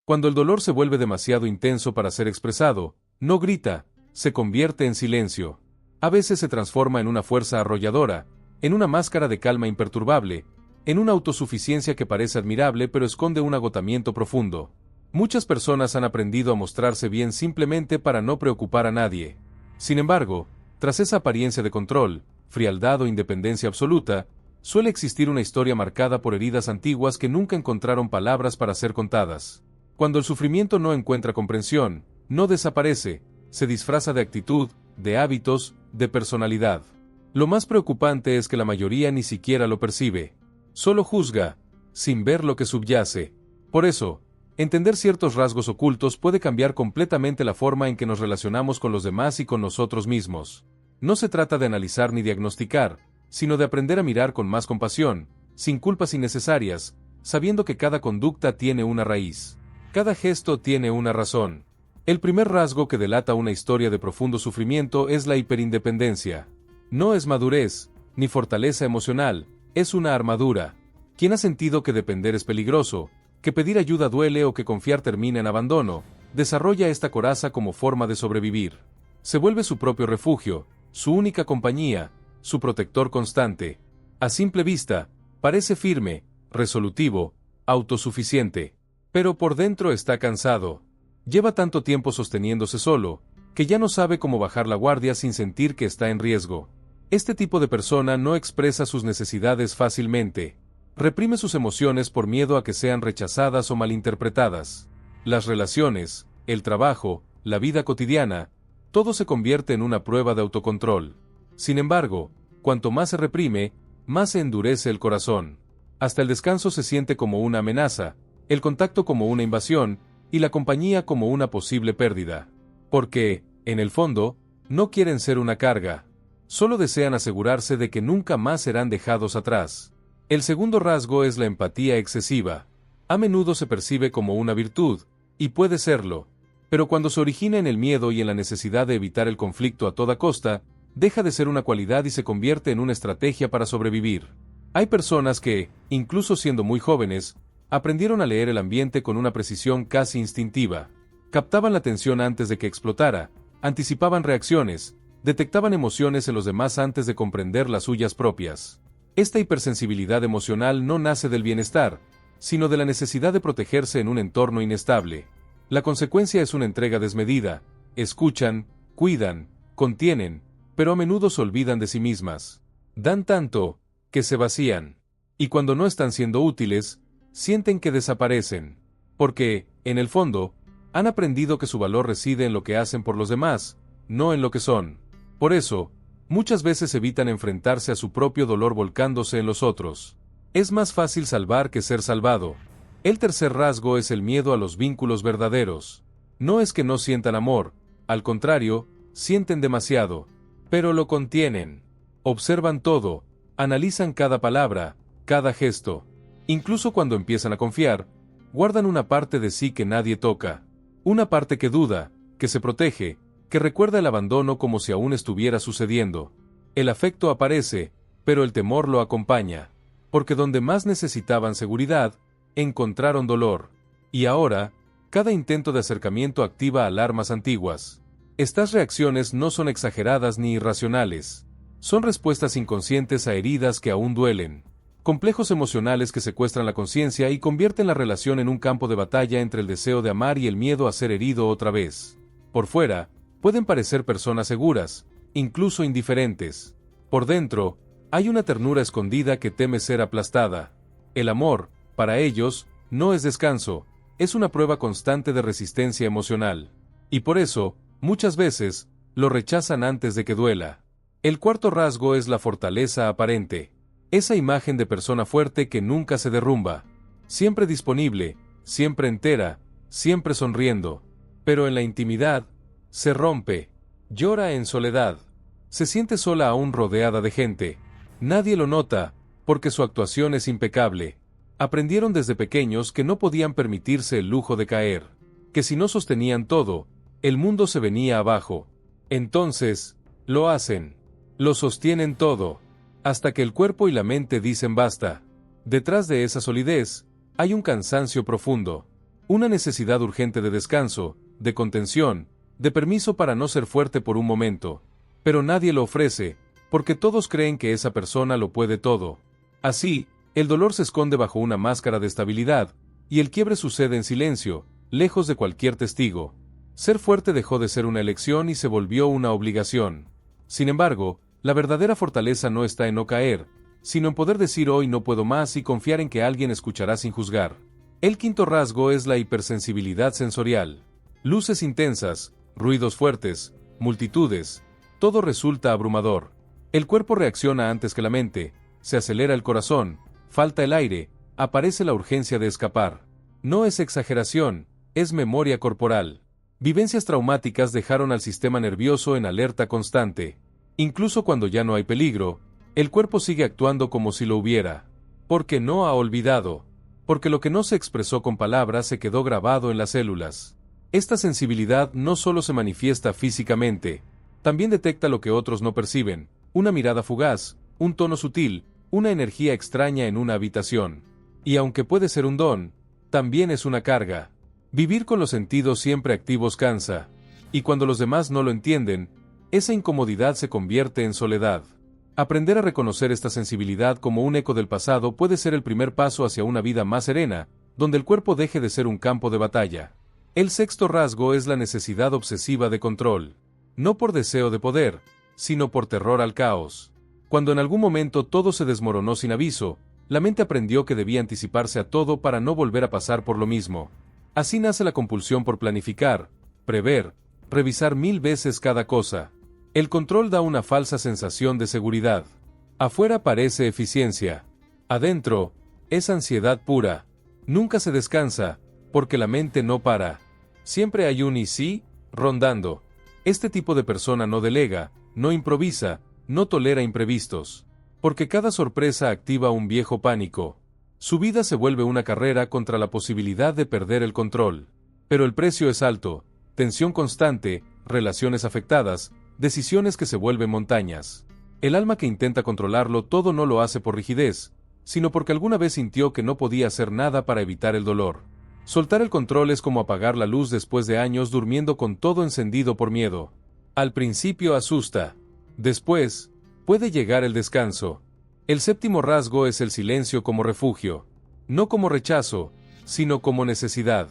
Cuando el dolor se vuelve demasiado intenso para ser expresado, no grita, se convierte en silencio. A veces se transforma en una fuerza arrolladora, en una máscara de calma imperturbable, en una autosuficiencia que parece admirable pero esconde un agotamiento profundo. Muchas personas han aprendido a mostrarse bien simplemente para no preocupar a nadie. Sin embargo, tras esa apariencia de control, frialdad o independencia absoluta, suele existir una historia marcada por heridas antiguas que nunca encontraron palabras para ser contadas. Cuando el sufrimiento no encuentra comprensión, no desaparece, se disfraza de actitud, de hábitos, de personalidad. Lo más preocupante es que la mayoría ni siquiera lo percibe. Solo juzga, sin ver lo que subyace. Por eso, entender ciertos rasgos ocultos puede cambiar completamente la forma en que nos relacionamos con los demás y con nosotros mismos. No se trata de analizar ni diagnosticar, sino de aprender a mirar con más compasión, sin culpas innecesarias, sabiendo que cada conducta tiene una raíz. Cada gesto tiene una razón. El primer rasgo que delata una historia de profundo sufrimiento es la hiperindependencia. No es madurez, ni fortaleza emocional, es una armadura. ¿Quién ha sentido que depender es peligroso, que pedir ayuda duele o que confiar termina en abandono, desarrolla esta coraza como forma de sobrevivir? Se vuelve su propio refugio, su única compañía, su protector constante. A simple vista, parece firme, resolutivo, autosuficiente. Pero por dentro está cansado. Lleva tanto tiempo sosteniéndose solo, que ya no sabe cómo bajar la guardia sin sentir que está en riesgo. Este tipo de persona no expresa sus necesidades fácilmente. Reprime sus emociones por miedo a que sean rechazadas o malinterpretadas. Las relaciones, el trabajo, la vida cotidiana, todo se convierte en una prueba de autocontrol. Sin embargo, cuanto más se reprime, más se endurece el corazón. Hasta el descanso se siente como una amenaza, el contacto como una invasión, y la compañía como una posible pérdida. Porque, en el fondo, no quieren ser una carga. Solo desean asegurarse de que nunca más serán dejados atrás. El segundo rasgo es la empatía excesiva. A menudo se percibe como una virtud, y puede serlo. Pero cuando se origina en el miedo y en la necesidad de evitar el conflicto a toda costa, deja de ser una cualidad y se convierte en una estrategia para sobrevivir. Hay personas que, incluso siendo muy jóvenes, aprendieron a leer el ambiente con una precisión casi instintiva. Captaban la tensión antes de que explotara, anticipaban reacciones, detectaban emociones en los demás antes de comprender las suyas propias. Esta hipersensibilidad emocional no nace del bienestar, sino de la necesidad de protegerse en un entorno inestable. La consecuencia es una entrega desmedida, escuchan, cuidan, contienen, pero a menudo se olvidan de sí mismas. Dan tanto, que se vacían. Y cuando no están siendo útiles, sienten que desaparecen. Porque, en el fondo, han aprendido que su valor reside en lo que hacen por los demás, no en lo que son. Por eso, muchas veces evitan enfrentarse a su propio dolor volcándose en los otros. Es más fácil salvar que ser salvado. El tercer rasgo es el miedo a los vínculos verdaderos. No es que no sientan amor, al contrario, sienten demasiado. Pero lo contienen. Observan todo, analizan cada palabra, cada gesto. Incluso cuando empiezan a confiar, guardan una parte de sí que nadie toca. Una parte que duda, que se protege, que recuerda el abandono como si aún estuviera sucediendo. El afecto aparece, pero el temor lo acompaña. Porque donde más necesitaban seguridad, encontraron dolor. Y ahora, cada intento de acercamiento activa alarmas antiguas. Estas reacciones no son exageradas ni irracionales. Son respuestas inconscientes a heridas que aún duelen. Complejos emocionales que secuestran la conciencia y convierten la relación en un campo de batalla entre el deseo de amar y el miedo a ser herido otra vez. Por fuera, pueden parecer personas seguras, incluso indiferentes. Por dentro, hay una ternura escondida que teme ser aplastada. El amor, para ellos, no es descanso, es una prueba constante de resistencia emocional. Y por eso, muchas veces, lo rechazan antes de que duela. El cuarto rasgo es la fortaleza aparente. Esa imagen de persona fuerte que nunca se derrumba. Siempre disponible, siempre entera, siempre sonriendo. Pero en la intimidad, se rompe. Llora en soledad. Se siente sola aún rodeada de gente. Nadie lo nota, porque su actuación es impecable. Aprendieron desde pequeños que no podían permitirse el lujo de caer. Que si no sostenían todo, el mundo se venía abajo. Entonces, lo hacen. Lo sostienen todo. Hasta que el cuerpo y la mente dicen basta. Detrás de esa solidez, hay un cansancio profundo. Una necesidad urgente de descanso, de contención, de permiso para no ser fuerte por un momento. Pero nadie lo ofrece, porque todos creen que esa persona lo puede todo. Así, el dolor se esconde bajo una máscara de estabilidad, y el quiebre sucede en silencio, lejos de cualquier testigo. Ser fuerte dejó de ser una elección y se volvió una obligación. Sin embargo, la verdadera fortaleza no está en no caer, sino en poder decir hoy no puedo más y confiar en que alguien escuchará sin juzgar. El quinto rasgo es la hipersensibilidad sensorial. Luces intensas, ruidos fuertes, multitudes, todo resulta abrumador. El cuerpo reacciona antes que la mente, se acelera el corazón, falta el aire, aparece la urgencia de escapar. No es exageración, es memoria corporal. Vivencias traumáticas dejaron al sistema nervioso en alerta constante. Incluso cuando ya no hay peligro, el cuerpo sigue actuando como si lo hubiera. Porque no ha olvidado. Porque lo que no se expresó con palabras se quedó grabado en las células. Esta sensibilidad no solo se manifiesta físicamente, también detecta lo que otros no perciben, una mirada fugaz, un tono sutil, una energía extraña en una habitación. Y aunque puede ser un don, también es una carga. Vivir con los sentidos siempre activos cansa, y cuando los demás no lo entienden, esa incomodidad se convierte en soledad. Aprender a reconocer esta sensibilidad como un eco del pasado puede ser el primer paso hacia una vida más serena, donde el cuerpo deje de ser un campo de batalla. El sexto rasgo es la necesidad obsesiva de control. No por deseo de poder, sino por terror al caos. Cuando en algún momento todo se desmoronó sin aviso, la mente aprendió que debía anticiparse a todo para no volver a pasar por lo mismo. Así nace la compulsión por planificar, prever, revisar 1000 veces cada cosa. El control da una falsa sensación de seguridad. Afuera parece eficiencia. Adentro, es ansiedad pura. Nunca se descansa, porque la mente no para. Siempre hay un y sí, rondando. Este tipo de persona no delega, no improvisa, no tolera imprevistos. Porque cada sorpresa activa un viejo pánico. Su vida se vuelve una carrera contra la posibilidad de perder el control. Pero el precio es alto, tensión constante, relaciones afectadas, decisiones que se vuelven montañas. El alma que intenta controlarlo todo no lo hace por rigidez, sino porque alguna vez sintió que no podía hacer nada para evitar el dolor. Soltar el control es como apagar la luz después de años durmiendo con todo encendido por miedo. Al principio asusta. Después, puede llegar el descanso. El séptimo rasgo es el silencio como refugio. No como rechazo, sino como necesidad.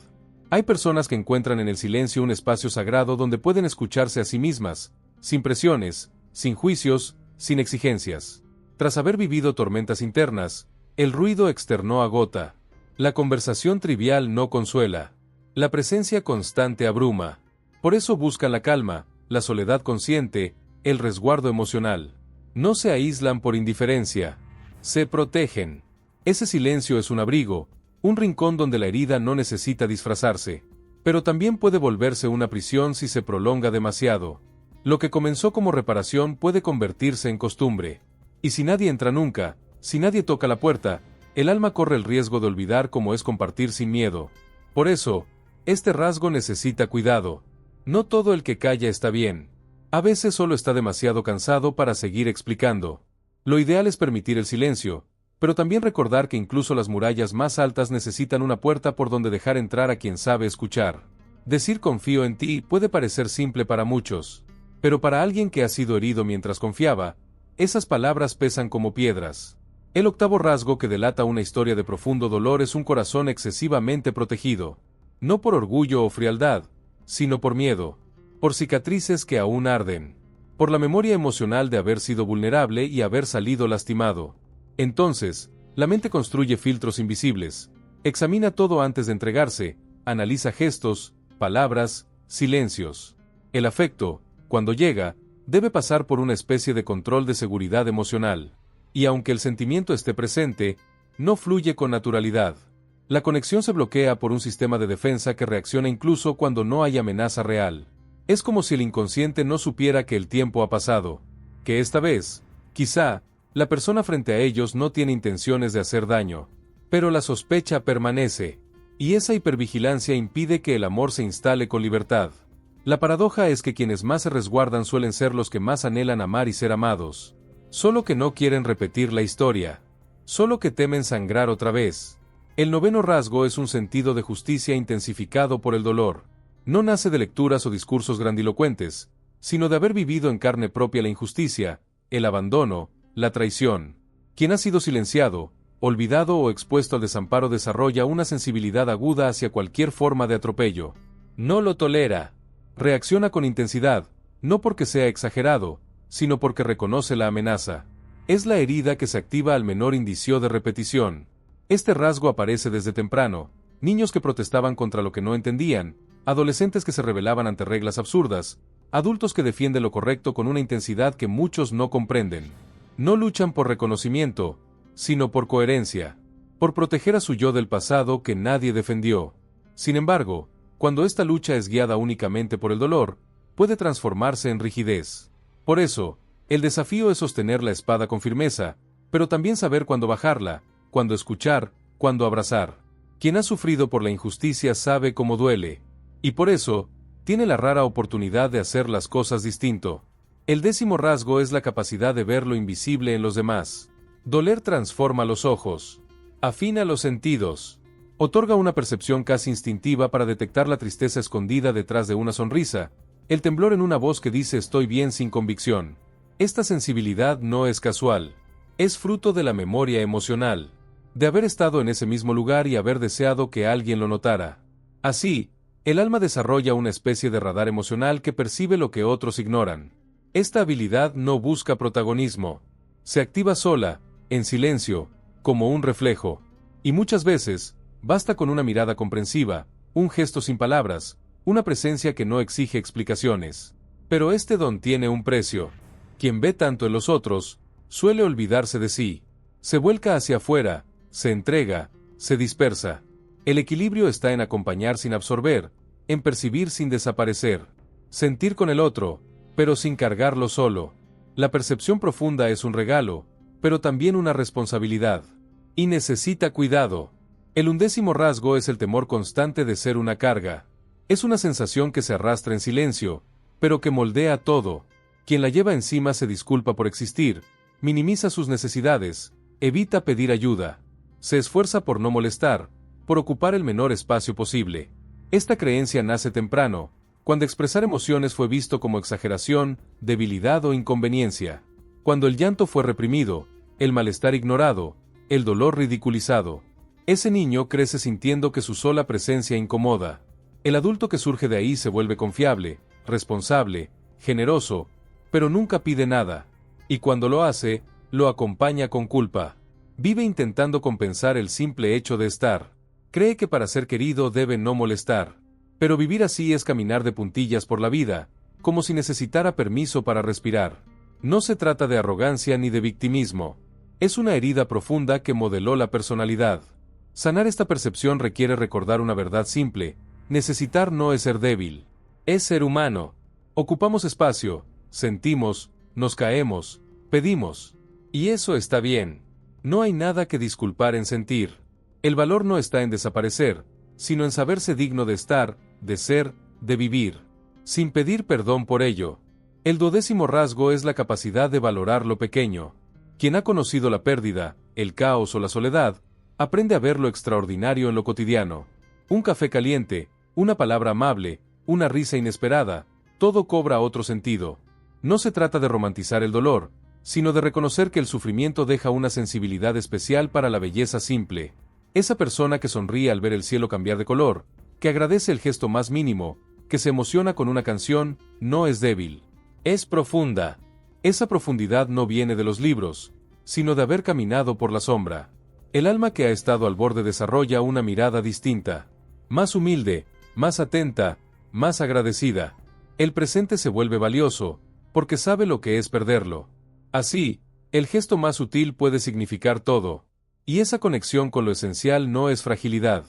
Hay personas que encuentran en el silencio un espacio sagrado donde pueden escucharse a sí mismas, sin presiones, sin juicios, sin exigencias. Tras haber vivido tormentas internas, el ruido externo agota. La conversación trivial no consuela. La presencia constante abruma. Por eso buscan la calma, la soledad consciente, el resguardo emocional. No se aíslan por indiferencia. Se protegen. Ese silencio es un abrigo, un rincón donde la herida no necesita disfrazarse. Pero también puede volverse una prisión si se prolonga demasiado. Lo que comenzó como reparación puede convertirse en costumbre. Y si nadie entra nunca, si nadie toca la puerta, el alma corre el riesgo de olvidar cómo es compartir sin miedo. Por eso, este rasgo necesita cuidado. No todo el que calla está bien. A veces solo está demasiado cansado para seguir explicando. Lo ideal es permitir el silencio, pero también recordar que incluso las murallas más altas necesitan una puerta por donde dejar entrar a quien sabe escuchar. Decir confío en ti puede parecer simple para muchos, pero para alguien que ha sido herido mientras confiaba, esas palabras pesan como piedras. El octavo rasgo que delata una historia de profundo dolor es un corazón excesivamente protegido. No por orgullo o frialdad, sino por miedo. Por cicatrices que aún arden. Por la memoria emocional de haber sido vulnerable y haber salido lastimado. Entonces, la mente construye filtros invisibles. Examina todo antes de entregarse, analiza gestos, palabras, silencios. El afecto, cuando llega, debe pasar por una especie de control de seguridad emocional. Y aunque el sentimiento esté presente, no fluye con naturalidad. La conexión se bloquea por un sistema de defensa que reacciona incluso cuando no hay amenaza real. Es como si el inconsciente no supiera que el tiempo ha pasado, que esta vez, quizá, la persona frente a ellos no tiene intenciones de hacer daño, pero la sospecha permanece, y esa hipervigilancia impide que el amor se instale con libertad. La paradoja es que quienes más se resguardan suelen ser los que más anhelan amar y ser amados, solo que no quieren repetir la historia, solo que temen sangrar otra vez. El noveno rasgo es un sentido de justicia intensificado por el dolor. No nace de lecturas o discursos grandilocuentes, sino de haber vivido en carne propia la injusticia, el abandono, la traición. Quien ha sido silenciado, olvidado o expuesto al desamparo desarrolla una sensibilidad aguda hacia cualquier forma de atropello. No lo tolera. Reacciona con intensidad, no porque sea exagerado, sino porque reconoce la amenaza. Es la herida que se activa al menor indicio de repetición. Este rasgo aparece desde temprano: niños que protestaban contra lo que no entendían, adolescentes que se rebelaban ante reglas absurdas, adultos que defienden lo correcto con una intensidad que muchos no comprenden. No luchan por reconocimiento, sino por coherencia, por proteger a su yo del pasado que nadie defendió. Sin embargo, cuando esta lucha es guiada únicamente por el dolor, puede transformarse en rigidez. Por eso, el desafío es sostener la espada con firmeza, pero también saber cuándo bajarla, cuándo escuchar, cuándo abrazar. Quien ha sufrido por la injusticia sabe cómo duele, y por eso, tiene la rara oportunidad de hacer las cosas distinto. El 10º rasgo es la capacidad de ver lo invisible en los demás. Doler transforma los ojos, afina los sentidos, otorga una percepción casi instintiva para detectar la tristeza escondida detrás de una sonrisa, el temblor en una voz que dice estoy bien sin convicción. Esta sensibilidad no es casual, es fruto de la memoria emocional, de haber estado en ese mismo lugar y haber deseado que alguien lo notara. Así, el alma desarrolla una especie de radar emocional que percibe lo que otros ignoran. Esta habilidad no busca protagonismo, se activa sola, en silencio, como un reflejo, y muchas veces, basta con una mirada comprensiva, un gesto sin palabras, una presencia que no exige explicaciones. Pero este don tiene un precio. Quien ve tanto en los otros, suele olvidarse de sí. Se vuelca hacia afuera, se entrega, se dispersa. El equilibrio está en acompañar sin absorber, en percibir sin desaparecer, sentir con el otro, pero sin cargarlo solo. La percepción profunda es un regalo, pero también una responsabilidad. Y necesita cuidado. El 11º rasgo es el temor constante de ser una carga. Es una sensación que se arrastra en silencio, pero que moldea todo. Quien la lleva encima se disculpa por existir, minimiza sus necesidades, evita pedir ayuda, se esfuerza por no molestar, por ocupar el menor espacio posible. Esta creencia nace temprano, cuando expresar emociones fue visto como exageración, debilidad o inconveniencia. Cuando el llanto fue reprimido, el malestar ignorado, el dolor ridiculizado. Ese niño crece sintiendo que su sola presencia incomoda. El adulto que surge de ahí se vuelve confiable, responsable, generoso, pero nunca pide nada. Y cuando lo hace, lo acompaña con culpa. Vive intentando compensar el simple hecho de estar. Cree que para ser querido debe no molestar. Pero vivir así es caminar de puntillas por la vida, como si necesitara permiso para respirar. No se trata de arrogancia ni de victimismo. Es una herida profunda que modeló la personalidad. Sanar esta percepción requiere recordar una verdad simple: necesitar no es ser débil, es ser humano. Ocupamos espacio, sentimos, nos caemos, pedimos. Y eso está bien. No hay nada que disculpar en sentir. El valor no está en desaparecer, sino en saberse digno de estar, de ser, de vivir, sin pedir perdón por ello. El 12º rasgo es la capacidad de valorar lo pequeño. Quien ha conocido la pérdida, el caos o la soledad, aprende a ver lo extraordinario en lo cotidiano. Un café caliente, una palabra amable, una risa inesperada, todo cobra otro sentido. No se trata de romantizar el dolor, sino de reconocer que el sufrimiento deja una sensibilidad especial para la belleza simple. Esa persona que sonríe al ver el cielo cambiar de color, que agradece el gesto más mínimo, que se emociona con una canción, no es débil. Es profunda. Esa profundidad no viene de los libros, sino de haber caminado por la sombra. El alma que ha estado al borde desarrolla una mirada distinta, más humilde, más atenta, más agradecida. El presente se vuelve valioso, porque sabe lo que es perderlo. Así, el gesto más sutil puede significar todo. Y esa conexión con lo esencial no es fragilidad,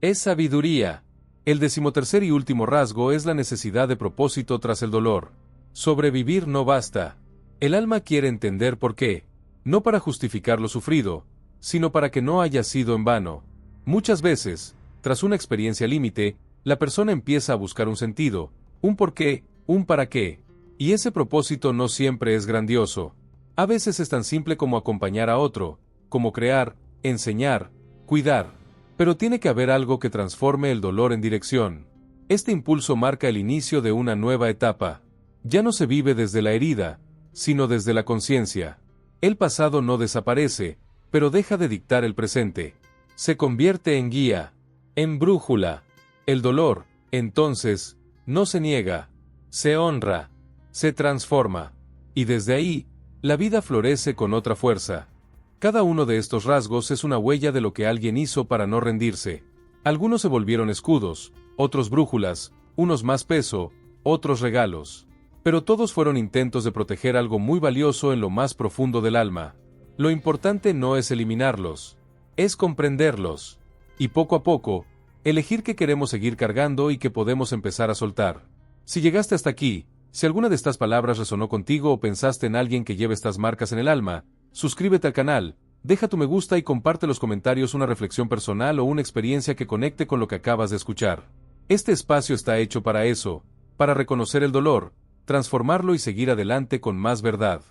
es sabiduría. El 13º y último rasgo es la necesidad de propósito tras el dolor. Sobrevivir no basta. El alma quiere entender por qué, no para justificar lo sufrido, sino para que no haya sido en vano. Muchas veces, tras una experiencia límite, la persona empieza a buscar un sentido, un porqué, un para qué. Y ese propósito no siempre es grandioso. A veces es tan simple como acompañar a otro, como crear, enseñar, cuidar. Pero tiene que haber algo que transforme el dolor en dirección. Este impulso marca el inicio de una nueva etapa. Ya no se vive desde la herida, sino desde la conciencia. El pasado no desaparece, pero deja de dictar el presente. Se convierte en guía, en brújula. El dolor, entonces, no se niega, se honra, se transforma. Y desde ahí, la vida florece con otra fuerza. Cada uno de estos rasgos es una huella de lo que alguien hizo para no rendirse. Algunos se volvieron escudos, otros brújulas, unos más peso, otros regalos. Pero todos fueron intentos de proteger algo muy valioso en lo más profundo del alma. Lo importante no es eliminarlos, es comprenderlos. Y poco a poco, elegir qué queremos seguir cargando y qué podemos empezar a soltar. Si llegaste hasta aquí, si alguna de estas palabras resonó contigo o pensaste en alguien que lleve estas marcas en el alma, suscríbete al canal, deja tu me gusta y comparte en los comentarios una reflexión personal o una experiencia que conecte con lo que acabas de escuchar. Este espacio está hecho para eso, para reconocer el dolor, transformarlo y seguir adelante con más verdad.